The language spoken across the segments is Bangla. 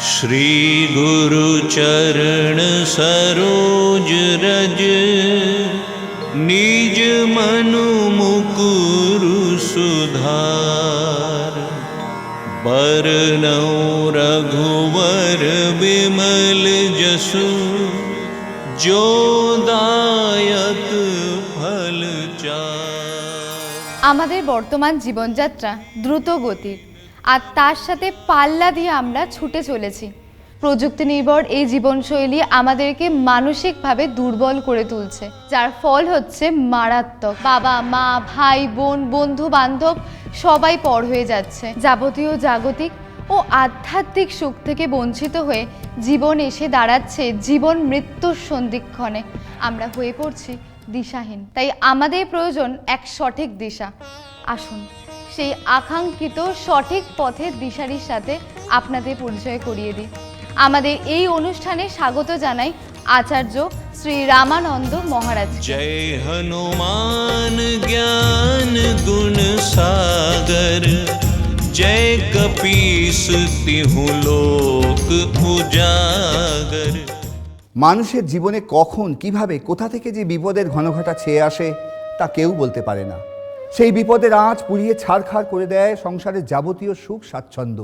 श्री गुरु चरण सरोज रज निज मनु मुकुरु सुधार बरनौ रघुवर विमल जसु जो दायक फल चार। আমাদের বর্তমান জীবনযাত্রা দ্রুত গতির, আর তার সাথে পাল্লা দিয়ে আমরা ছুটে চলেছি। প্রযুক্তি নির্ভর এই জীবনশৈলী আমাদেরকে মানসিকভাবে দুর্বল করে তুলছে, যার ফল হচ্ছে মারাত্মক। বাবা মা ভাই বোন বন্ধু বান্ধব সবাই পর হয়ে যাচ্ছে। যাবতীয় জাগতিক ও আধ্যাত্মিক সুখ থেকে বঞ্চিত হয়ে জীবন এসে দাঁড়াচ্ছে জীবন মৃত্যুর সন্ধিক্ষণে। আমরা হয়ে পড়ছি দিশাহীন। তাই আমাদের প্রয়োজন এক সঠিক দিশা। আসুন সেই আকাঙ্ক্ষিত সঠিক পথের দিশারির সাথে আপনাদের পরিচয় করিয়ে দিই। আমাদের এই অনুষ্ঠানে স্বাগত জানাই আচার্য শ্রী রামানন্দ মহারাজ। जय हनुमान ज्ञान गुण सागर जय कपीस तिहु लोक उजागर। মানুষের জীবনে কখন কিভাবে কোথা থেকে যে বিপদের ঘনঘটা ছেয়ে আসে তা কেউ বলতে পারে না। সেই বিপদের আঁচ পুড়িয়ে ছাড়খাড় করে দেয় সংসারের যাবতীয় সুখ স্বাচ্ছন্দ্য।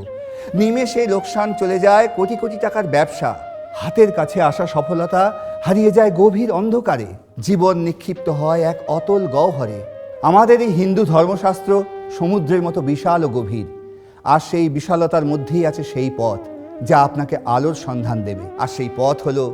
নিমেষে লোকসান চলে যায় কোটি কোটি টাকার ব্যবসা। হাতের কাছে আসা সফলতা হারিয়ে যায় গভীর অন্ধকারে। জীবন নিক্ষিপ্ত হয় এক অতল গহ্বরে। আমাদের এই হিন্দু ধর্মশাস্ত্র সমুদ্রের মতো বিশাল ও গভীর, আর সেই বিশালতার মধ্যেই আছে সেই পথ যা আপনাকে আলোর সন্ধান দেবে। আর সেই পথ হলো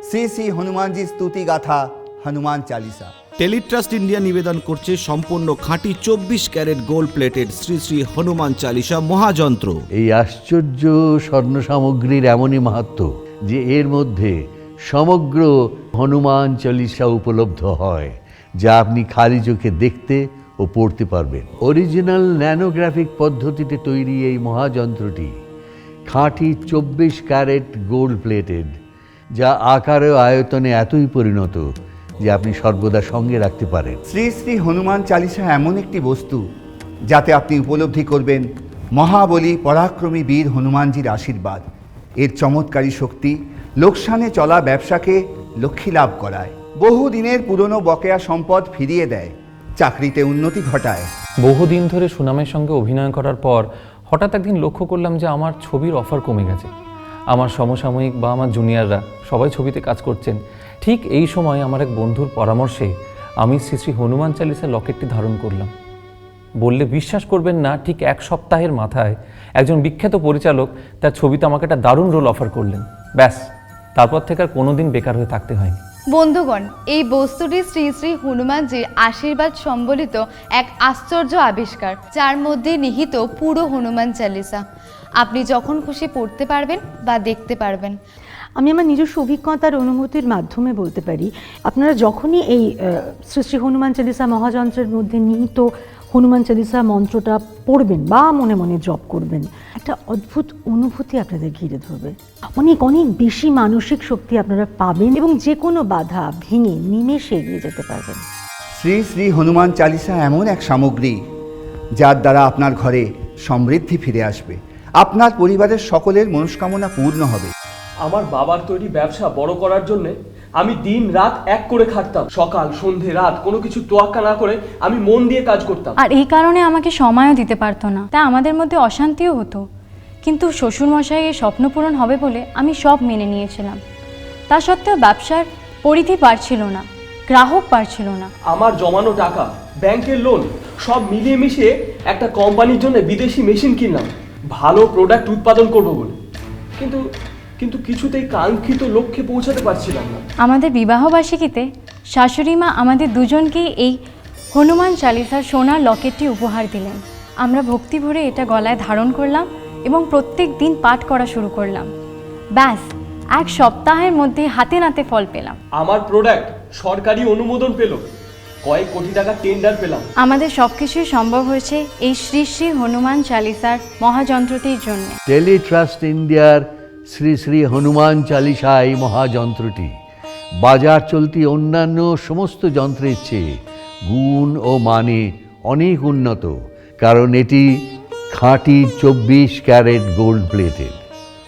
শ্রী শ্রী হনুমানজির স্তুতি গাথা হনুমান চালিসা। টেলিট্রাস্ট ইন্ডিয়া নিবেদন করছে সম্পূর্ণ খাঁটি 24 carat gold plated Shri Shri Hanuman Chalisa মহাযন্ত্র। এই আশ্চর্য স্বর্ণ সামগ্রীর এমনই মাহাত্ম্য যে এর মধ্যে সমগ্র হনুমান চালিসা উপলব্ধ হয়, যা আপনি খালি চোখে দেখতে ও পড়তে পারবেন। অরিজিনাল ন্যানোগ্রাফিক পদ্ধতিতে তৈরি এই মহাযন্ত্রটি খাঁটি 24 ক্যারেট গোল্ড প্লেটেড, যা আকারে ও আয়তনে এতই পরিণত যে আপনি সর্বদা সঙ্গে রাখতে পারেন। শ্রী শ্রী হনুমান চালিসা এমন একটি বস্তু যাতে আপনি উপলব্ধি করবেন মহাবলী পরাক্রমী বীর হনুমানজির আশীর্বাদ। এর চমৎকারী শক্তি লোকসানে চলা ব্যবসাকে লক্ষ্মী লাভ করায়, বহুদিনের পুরনো বকেয়া সম্পদ ফিরিয়ে দেয়, চাকরিতে উন্নতি ঘটায়। বহুদিন ধরে সুনামের সঙ্গে অভিনয় করার পর হঠাৎ একদিন লক্ষ্য করলাম যে আমার ছবির অফার কমে গেছে। আমার সমসাময়িক বা আমার জুনিয়ররা সবাই ছবিতে কাজ করছেন। ঠিক এই সময় আমার এক বন্ধুর পরামর্শে আমি শ্রী শ্রী হনুমান চালিসা লকেটটি ধারণ করলাম। বললে বিশ্বাস করবেন না, ঠিক এক সপ্তাহের মাথায় একজন বিখ্যাত পরিচালক তার ছবিতে আমাকে একটা দারুণ রোল অফার করলেন। ব্যাস, তারপর থেকে আর কোনোদিন বেকার হয়ে থাকতে হয়নি। বন্ধুগণ, এই বস্তুটি শ্রী শ্রী হনুমানজির আশীর্বাদ সম্বলিত এক আশ্চর্য আবিষ্কার, যার মধ্যে নিহিত পুরো হনুমান চালিসা। আপনি যখন খুশি পড়তে পারবেন বা দেখতে পারবেন। আমি আমার নিজস্ব অভিজ্ঞতার অনুভূতির মাধ্যমে বলতে পারি, আপনারা যখনই এই শ্রী শ্রী হনুমান চালিসা মহাযন্ত্রের মধ্যে নিহিত হনুমান চালিসা মন্ত্রটা পড়বেন বা মনে মনে জপ করবেন, একটা অদ্ভুত অনুভূতি আপনাদের ঘিরে ধরবে। অনেক অনেক বেশি মানসিক শক্তি আপনারা পাবেন এবং যে কোনো বাধা ভেঙে নিমেষে এগিয়ে যেতে পারবেন। শ্রী শ্রী হনুমান চালিসা এমন এক সামগ্রী যার দ্বারা আপনার ঘরে সমৃদ্ধি ফিরে আসবে, আপনার পরিবারের সকলের মনস্কামনা পূর্ণ হবে। আমার বাবার তৈরি ব্যবসা বড় করার জন্য আমি দিন রাত এক করে খাটতাম। সকাল সন্ধে রাত কোনো কিছু তোয়াক্কা না করে আমি মন দিয়ে কাজ করতাম। আর এই কারণে আমাকে সময়ও দিতে পারতো না, তাই আমাদের মধ্যে অশান্তিও হতো। কিন্তু শ্বশুরমশাইয়ের স্বপ্ন পূরণ হবে বলে আমি সব মেনে নিয়েছিলাম। তা সত্ত্বেও ব্যবসার পরিধি বাড়ছিল না, গ্রাহক বাড়ছিল না। আমার জমানো টাকা, ব্যাংকের লোন সব মিলিয়ে মিশিয়ে একটা কোম্পানির জন্য বিদেশি মেশিন কিনলাম, ভালো প্রোডাক্ট উৎপাদন করব বলে। কিন্তু কিছুতেই কাঙ্ক্ষিত লক্ষ্যে পৌঁছাতে পারছিলাম না। আমাদের বিবাহবার্ষিকীতে শাশুড়ি মা আমাদের দুজনকেই এই হনুমান চালিসার সোনার লকেটটি উপহার দিলেন। আমরা ভক্তি ভরে এটা গলায় ধারণ করলাম এবং প্রত্যেক দিন পাঠ করা শুরু করলাম। ব্যাস, এক সপ্তাহের মধ্যে হাতে নাতে ফল পেলাম। আমার প্রোডাক্ট সরকারি অনুমোদন পেল, কয়েক কোটি টাকা টেন্ডার পেলাম। আমাদের সবকিছুই সম্ভব হয়েছে এই শ্রী শ্রী হনুমান চালিসার মহাযন্ত্রটির জন্য। টেলিট্রাস্ট ইন্ডিয়ার শ্রী শ্রী হনুমান চালিসা এই মহাযন্ত্রটি বাজার চলতি অন্যান্য সমস্ত যন্ত্রের চেয়ে গুণ ও মানে অনেক উন্নত, কারণ এটি খাঁটি 24 ক্যারেট গোল্ড প্লেটেড।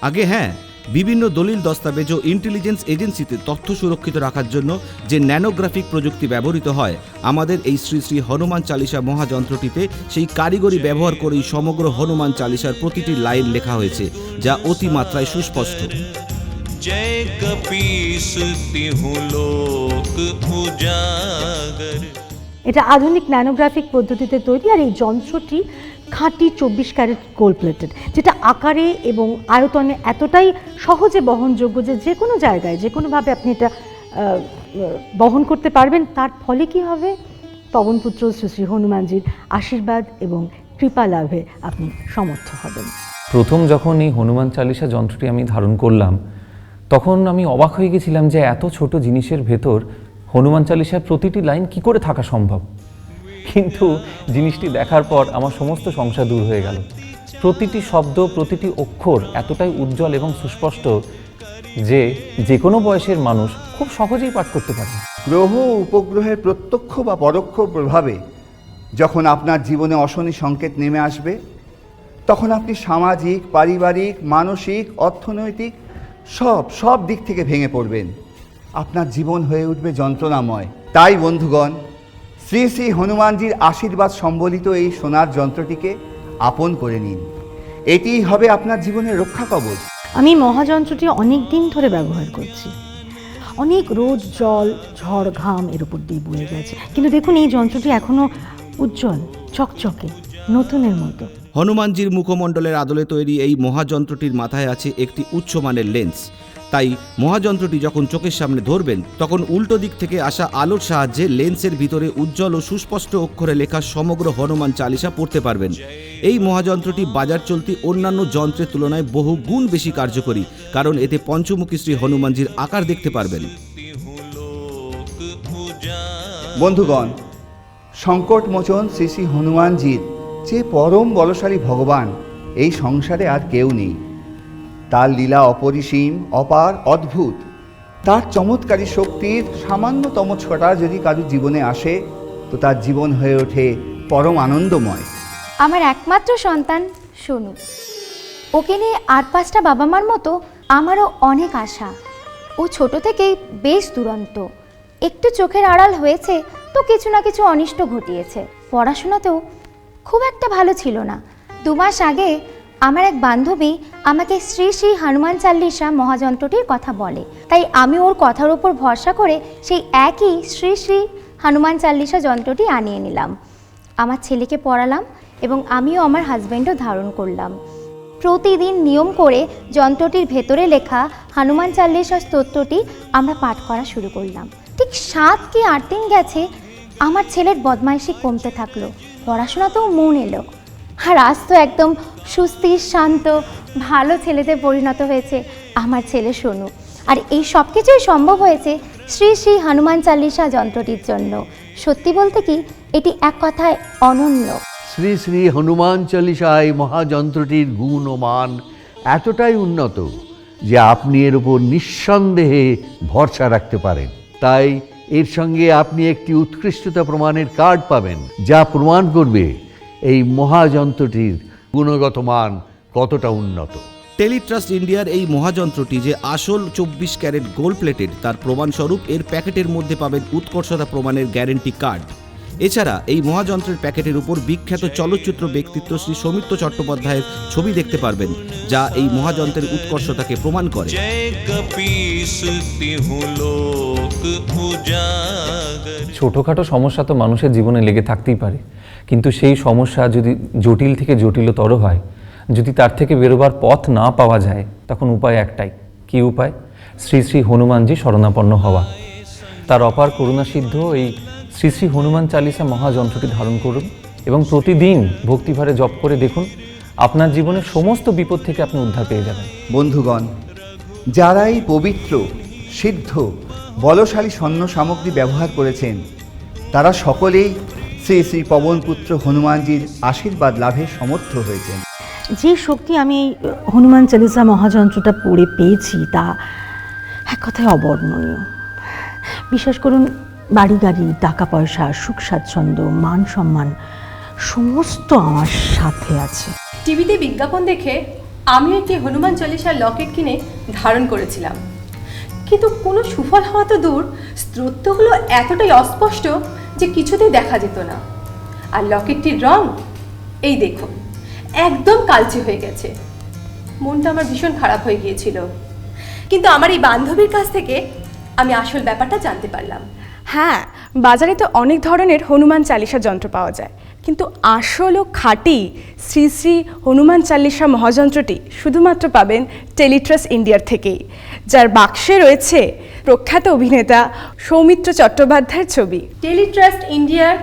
আগে হ্যাঁ, বিভিন্ন দলিল দস্তাবেজ ও ইন্টেলিজেন্স এজেন্সিতে তথ্য সুরক্ষিত রাখার জন্য যে ন্যানোগ্রাফিক প্রযুক্তি ব্যবহৃত হয়, আমাদের এই শ্রী শ্রী হনুমান চালিসা মহাযন্ত্রটিতে সেই কারিগরি ব্যবহার করেই সমগ্র হনুমান চালিসার প্রতিটি লাইন লেখা হয়েছে, যা অতিমাত্রায় সুস্পষ্ট। जय कपीस तिहु लोक उजागर। এটা আধুনিক ন্যানোগ্রাফিক পদ্ধতিতে তৈরি, আর এই যন্ত্রটি খাঁটি 24 ক্যারেট গোল্ড প্লেটেড, যেটা আকারে এবং আয়তনে এতটাই সহজে বহনযোগ্য যে যে কোনো জায়গায় যে কোনোভাবে আপনি এটা বহন করতে পারবেন। তার ফলে কি হবে, পবনপুত্র শ্রী শ্রী হনুমানজির আশীর্বাদ এবং কৃপা লাভে আপনি সমর্থ হবেন। প্রথম যখন এই হনুমান চালিসা যন্ত্রটি আমি ধারণ করলাম, তখন আমি অবাক হয়ে গেছিলাম যে এত ছোট জিনিসের ভেতর হনুমান চালিসার প্রতিটি লাইন কি করে থাকা সম্ভব। কিন্তু জিনিসটি দেখার পর আমার সমস্ত সংশয় দূর হয়ে গেল। প্রতিটি শব্দ, প্রতিটি অক্ষর এতটাই উজ্জ্বল এবং সুস্পষ্ট যে যে কোনো বয়সের মানুষ খুব সহজেই পাঠ করতে পারে। গ্রহ উপগ্রহের প্রত্যক্ষ বা পরোক্ষ প্রভাবে যখন আপনার জীবনে অশনি সংকেত নেমে আসবে, তখন আপনি সামাজিক, পারিবারিক, মানসিক, অর্থনৈতিক সব দিক থেকে ভেঙে পড়বেন। আপনার জীবন হয়ে উঠবে যন্ত্রণাময়। তাই বন্ধুগণ, শ্রী শ্রী হনুমানজির আশীর্বাদ সম্বলিত এই সোনার যন্ত্রটিকে আপন করে নিন। এটিই হবে আপনার জীবনের রক্ষা কবচ। আমি মহাযন্ত্রটি অনেক দিন ধরে ব্যবহার করছি। অনেক রোজ জল, ঝড়, ঘাম এর উপর দিয়ে বয়ে গেছে, কিন্তু দেখুন এই যন্ত্রটি এখনো উজ্জ্বল, চকচকে, নতুনের মতো। হনুমানজির মুখমণ্ডলের আদলে তৈরি এই মহাযন্ত্রটির মাথায় আছে একটি উচ্চমানের লেন্স। তাই মহাযন্ত্রটি যখন চোখের সামনে ধরবেন, তখন উল্টো দিক থেকে আসা আলোর সাহায্যে লেন্সের ভিতরে উজ্জ্বল ও সুস্পষ্ট অক্ষরে লেখা সমগ্র হনুমান চালিসা পড়তে পারবেন। এই মহাযন্ত্রটি বাজার চলতি অন্যান্য যন্ত্রের তুলনায় বহু গুণ বেশি কার্যকরী, কারণ এতে পঞ্চমুখী শ্রী হনুমানজির আকার দেখতে পারবেন। বন্ধুগণ, সংকটমোচন শ্রী শ্রী হনুমানজির যে পরম বলশালী ভগবান এই সংসারে আর কেউ নেই। তার লীলা অপরিসীম, অপার, অদ্ভুত। তার চমৎকারী শক্তির সামান্যতম ছোটা যদি কারো জীবনে আসে, তো তার জীবন হয়ে ওঠে পরম আনন্দময়। আমার একমাত্র সন্তান সোনু, ওকে নিয়ে 8-5টা বাবা মার মতো আমারও অনেক আশা। ও ছোট থেকেই বেশ দুরন্ত, একটু চোখের আড়াল হয়েছে তো কিছু না কিছু অনিষ্ট ঘটিয়েছে। পড়াশোনাতেও খুব একটা ভালো ছিল না। 2 মাস আগে আমার এক বান্ধবী আমাকে শ্রী শ্রী হনুমান চালিসা মহাযন্ত্রটির কথা বলে, তাই আমি ওর কথার উপর ভরসা করে সেই একই শ্রী শ্রী হনুমান চালিসা যন্ত্রটি আনিয়ে নিলাম। আমার ছেলেকে পড়ালাম এবং আমিও আমার হাজব্যান্ডও ধারণ করলাম। প্রতিদিন নিয়ম করে যন্ত্রটির ভেতরে লেখা হনুমান চালিসা স্তোত্রটি আমরা পাঠ করা শুরু করলাম। ঠিক 7 কি 8 দিন গেছে, আমার ছেলের বদমাইশি কমতে থাকলো, পড়াশোনাতেও মন এলো। আর আজ তো একদম সুস্থির, শান্ত, ভালো ছেলেতে পরিণত হয়েছে আমার ছেলে সোনু। আর এই সব কিছুই সম্ভব হয়েছে শ্রী শ্রী হনুমান চালিসা যন্ত্রটির জন্য। সত্যি বলতে কি, এটি এক কথায় অনন্য। শ্রী শ্রী হনুমান চালিসায় মহাযন্ত্রটির গুণ ও মান এতটাই উন্নত যে আপনি এর উপর নিঃসন্দেহে ভরসা রাখতে পারেন। তাই এর সঙ্গে আপনি একটি উৎকৃষ্টতা প্রমাণের কার্ড পাবেন, যা প্রমাণ করবে এই মহাযন্ত্রটির গুণগত মান কতটা উন্নত। টেলিট্রাস্ট ইন্ডিয়ার এই মহাযন্ত্রটি যে আসল 24 ক্যারেট গোল্ড প্লেটেড, তার প্রমাণস্বরূপ এর প্যাকেটের মধ্যে পাবেন উৎকর্ষতা প্রমাণের গ্যারেন্টি কার্ড। এছাড়া এই মহাযন্ত্রের প্যাকেটের উপর বিখ্যাত চলচ্চিত্র ব্যক্তিত্ব শ্রী সৌমিত্র চট্টোপাধ্যায়ের ছবি দেখতে পারবেন, যা এই মহাযন্ত্রের উৎকর্ষতাকে প্রমাণ করে। ছোটোখাটো সমস্যা তো মানুষের জীবনে লেগে থাকতেই পারে, কিন্তু সেই সমস্যা যদি জটিল থেকে জটিলতর হয়, যদি তার থেকে বেরোবার পথ না পাওয়া যায়, তখন উপায় একটাই। কী উপায়? শ্রী শ্রী হনুমানজি শরণাপন্ন হওয়া। তার অপার করুণাসিদ্ধ এই শ্রী শ্রী হনুমান চালিসা মহাযন্ত্রটি ধারণ করুন এবং প্রতিদিন ভক্তিভারে জপ করে দেখুন, আপনার জীবনের সমস্ত বিপদ থেকে আপনি উদ্ধার পেয়ে যাবেন। বন্ধুগণ, যারা এই পবিত্র, সিদ্ধ, বলশালী স্বর্ণ সামগ্রী ব্যবহার করেছেন, তারা সকলেই শ্রী শ্রী পবনপুত্র হনুমানজির আশীর্বাদ লাভে সমর্থ হয়েছেন। যে শক্তি আমি হনুমান চালিসা মহাযন্ত্রটা পড়ে পেয়েছি, তা এক কথায় অবর্ণনীয়। বিশ্বাস করুন, বাড়ি গাড়ি, টাকা পয়সা, সুখ স্বাচ্ছন্দ্য, মান সম্মান সমস্ত আমার সাথে আছে। টিভিতে বিজ্ঞাপন দেখে আমি একটি হনুমান চল্লিশার লকেট কিনে ধারণ করেছিলাম, কিন্তু কোনো সুফল হওয়া তো দূর, স্তোত্রগুলো এতটাই অস্পষ্ট যে কিছুতেই দেখা যেত না। আর লকেটটির রং এই দেখুন, একদম কালচে হয়ে গেছে। মনটা আমার ভীষণ খারাপ হয়ে গিয়েছিল, কিন্তু আমার এই বান্ধবীর কাছ থেকে আমি আসল ব্যাপারটা জানতে পারলাম। হ্যাঁ, বাজারে তো অনেক ধরনের হনুমান চালিসা যন্ত্র পাওয়া যায়, কিন্তু আসল ও খাঁটি শ্রী শ্রী হনুমান চালিসা মহাযন্ত্রটি শুধুমাত্র পাবেন টেলিট্রাস্ট ইন্ডিয়ার থেকেই, যার বাক্সে রয়েছে প্রখ্যাত অভিনেতা সৌমিত্র চট্টোপাধ্যায়ের ছবি। টেলিট্রাস্ট ইন্ডিয়ার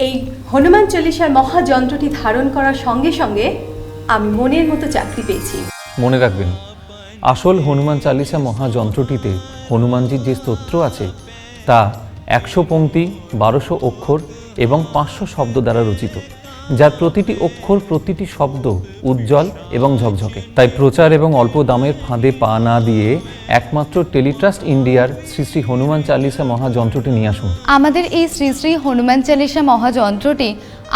এই হনুমান চল্লিশার মহাযন্ত্রটি ধারণ করার সঙ্গে সঙ্গে আমি মনের মতো চাকরি পেয়েছি। মনে রাখবেন, আসল হনুমান চালিসা মহাযন্ত্রটিতে হনুমানজির যে স্তোত্র আছে তা 100 পংক্তি, 1200 অক্ষর এবং 500 শব্দ দ্বারা রচিত, যার প্রতিটি অক্ষর, প্রতিটি শব্দ উজ্জ্বল এবং ঝকঝকে। তাই প্রচার এবং অল্প দামের ফাঁদে পা না দিয়ে একমাত্র টেলিট্রাস্ট ইন্ডিয়ার শ্রী শ্রী হনুমান চালিসা মহাযন্ত্রটি নিয়ে আসুন। আমাদের এই শ্রী শ্রী হনুমান চালিসা মহাযন্ত্রটি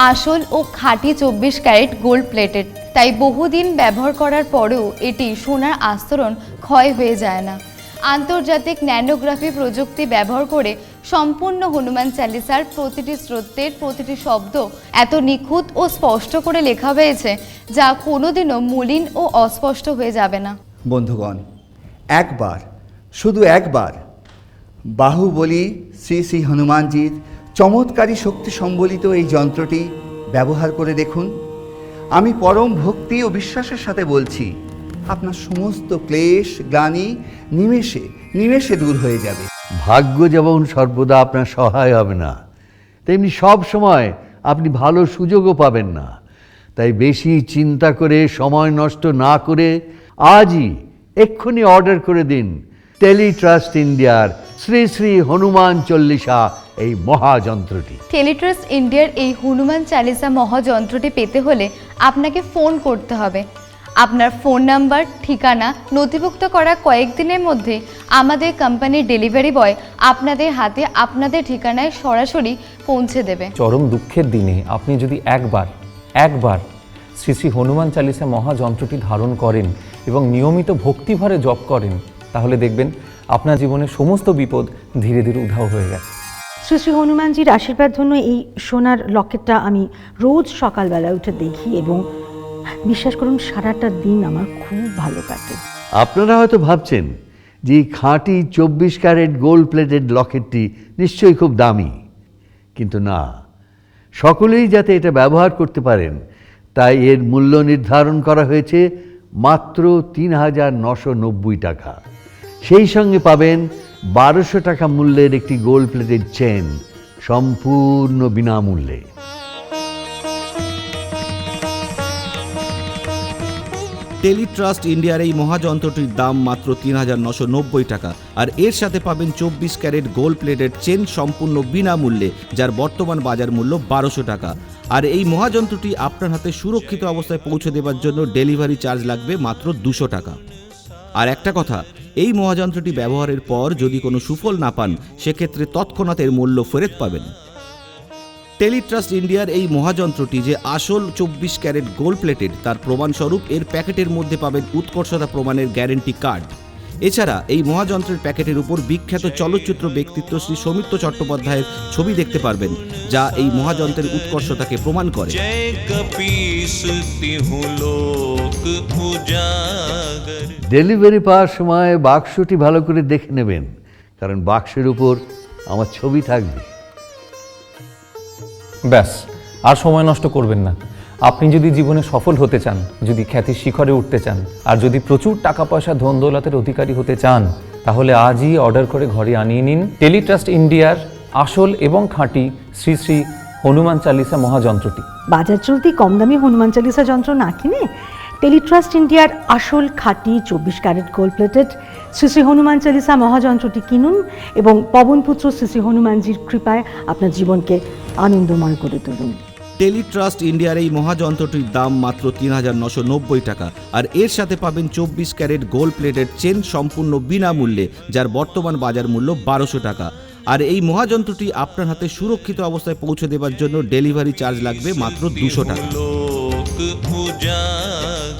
আসল ও খাঁটি 24 ক্যারেট গোল্ড প্লেটেড, তাই বহুদিন ব্যবহার করার পরেও এটি সোনার আস্তরণ ক্ষয় হয়ে যায় না। আন্তর্জাতিক ন্যানোগ্রাফি প্রযুক্তি ব্যবহার করে সম্পূর্ণ হনুমান চালিসার প্রতিটি স্তোত্রের প্রতিটি শব্দ এত নিখুঁত ও স্পষ্ট করে লেখা হয়েছে যা কোনোদিনও মলিন ও অস্পষ্ট হয়ে যাবে না। বন্ধুগণ, একবার, শুধু একবার বাহুবলী শ্রী শ্রী হনুমানজির চমৎকারী শক্তি সম্বলিত এই যন্ত্রটি ব্যবহার করে দেখুন। আমি পরম ভক্তি ও বিশ্বাসের সাথে বলছি, আপনার সমস্ত ক্লেশ গ্লানি নিমেষে দূর হয়ে যাবে। ভাগ্য যেমন সর্বদা আপনার সহায় হবে না, তেমনি সব সময় আপনি ভালো সুযোগও পাবেন না। তাই বেশি চিন্তা করে সময় নষ্ট না করে আজই এক্ষুনি অর্ডার করে দিন টেলিট্রাস্ট ইন্ডিয়ার শ্রী শ্রী হনুমান চল্লিশা এই মহাযন্ত্রটি। টেলিট্রাস্ট ইন্ডিয়ার এই হনুমান চালিসা মহাযন্ত্রটি পেতে হলে আপনাকে ফোন করতে হবে। আপনার ফোন নাম্বার, ঠিকানা নথিভুক্ত করা কয়েকদিনের মধ্যে আমাদের কোম্পানির ডেলিভারি বয় আপনাদের হাতে আপনাদের ঠিকানায় সরাসরি পৌঁছে দেবে। চরম দুঃখের দিনে আপনি যদি একবার শ্রী শ্রী হনুমান চালিসা মহাযন্ত্রটি ধারণ করেন এবং নিয়মিত ভক্তিভরে জপ করেন, তাহলে দেখবেন আপনার জীবনের সমস্ত বিপদ ধীরে ধীরে উধাও হয়ে গেছে। শ্রী শ্রী হনুমানজির আশীর্বাদ জন্য এই সোনার লকেটটা আমি রোজ সকালবেলা উঠে দেখি এবং বিশ্বাস করুন সারাটা দিন আমার খুব ভালো কাটে। আপনারা হয়তো ভাবছেন যে এই খাঁটি 24 ক্যারেট গোল্ড প্লেটেড লকেটটি নিশ্চয়ই খুব দামি, কিন্তু না, সকলেই যাতে এটা ব্যবহার করতে পারেন তাই এর মূল্য নির্ধারণ করা হয়েছে মাত্র ৩,৯৯০ টাকা। সেই সঙ্গে পাবেন ১২০০ টাকা মূল্যের একটি গোল্ড প্লেটেড চেন সম্পূর্ণ বিনামূল্যে। টেলিট্রাস্ট ইন্ডিয়ার এই মহাযন্ত্রটির দাম মাত্র ৩,৯৯০ টাকা, আর এর সাথে পাবেন 24 ক্যারেট গোল্ড প্লেটেড চেন সম্পূর্ণ বিনামূল্যে, যার বর্তমান বাজার মূল্য ১২০০ টাকা। আর এই মহাযন্ত্রটি আপনার হাতে সুরক্ষিত অবস্থায় পৌঁছে দেওয়ার জন্য ডেলিভারি চার্জ লাগবে মাত্র ২০০ টাকা। আর একটা কথা, এই মহাযন্ত্রটি ব্যবহারের পর যদি কোনো সুফল না পান, সেক্ষেত্রে তৎক্ষণাৎ এর মূল্য ফেরত পাবেন। টেলিট্রাস্ট ইন্ডিয়ার এই মহাযন্ত্রটি যে আসল 24 ক্যারেট গোল্ড প্লেটেড তার প্রমাণস্বরূপ এর প্যাকেটের মধ্যে পাবেন উৎকর্ষতা প্রমাণের গ্যারেন্টি কার্ড। এছাড়া এই মহাযন্ত্রের প্যাকেটের উপর বিখ্যাত চলচ্চিত্র ব্যক্তিত্ব শ্রী সৌমিত্র চট্টোপাধ্যায়ের ছবি দেখতে পারবেন, যা এই মহাযন্ত্রের উৎকর্ষতাকে প্রমাণ করে। जय कपीस तिहुँ लोक उजागर। ডেলিভারি পাওয়ার সময় বাক্সটি ভালো করে দেখে নেবেন, কারণ বাক্সের উপর আমার ছবি থাকবে। ব্যাস, আর সময় নষ্ট করবেন না। আপনি যদি জীবনে সফল হতে চান, যদি খ্যাতির শিখরে উঠতে চান, আর যদি প্রচুর টাকা পয়সা ধন দৌলতের অধিকারী হতে চান, তাহলে আজই অর্ডার করে ঘরে আনিয়ে নিন টেলিট্রাস্ট ইন্ডিয়ার আসল এবং খাঁটি শ্রী শ্রী হনুমান চালিসা মহাযন্ত্রটি। বাজার চলতি কম দামি হনুমান চালিসা যন্ত্র না কিনে টেলিট্রাস্ট ইন্ডিয়ার আসল খাঁটি 24 carat gold plated Shri Shri Hanuman Chalisa মহাযন্ত্রটি কিনুন এবং পবনপুত্র শ্রী শ্রী হনুমানজির কৃপায় আপনার জীবনকে আনন্দময় করে তুলুন। টেলিট্রাস্ট ইন্ডিয়ার এই মহাযন্ত্রটির দাম মাত্র ৩,৯৯০ টাকা, আর এর সাথে পাবেন 24 ক্যারেট গোল্ড প্লেটেড চেন সম্পূর্ণ বিনামূল্যে, যার বর্তমান বাজার মূল্য ১২০০ টাকা। আর এই মহাযন্ত্রটি আপনার হাতে সুরক্ষিত অবস্থায় পৌঁছে দেওয়ার জন্য ডেলিভারি চার্জ লাগবে মাত্র ২০০ টাকা। लोक उजागर।